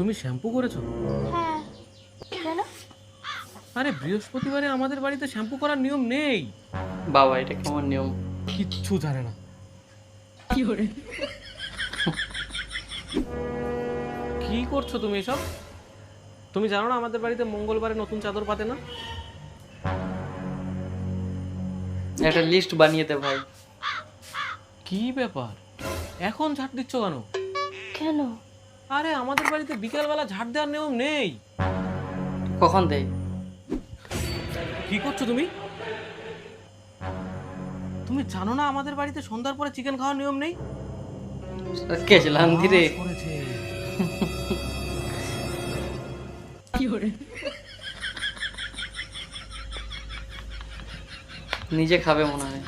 তুমি শ্যাম্পু করেছো? হ্যাঁ, কেন? আরে বৃহস্পতিবারে আমাদের বাড়িতে শ্যাম্পু করার নিয়ম নেই। বাবা, এটা কেমন নিয়ম? কিচ্ছু জানে না। কি করছো তুমি এসব? তুমি জানো না আমাদের বাড়িতে মঙ্গলবারে নতুন চাদর পাতে না? একটা লিস্ট বানিয়ে দে ভাই। কি ব্যাপার, এখন ঝাড় দিচ্ছ কেন? কেন? আরে আমাদের বাড়িতে বিকেলবেলা ঝাড় দেওয়ার নিয়ম নেই। কখন দেয়? কি করছো তুমি? তুমি জানো না আমাদের বাড়িতে সন্ধ্যার পরে চিকেন খাওয়ার নিয়ম নেই? কেচলাম ধীরে। বাস করেছে। নিজে খাবে মনে হয়।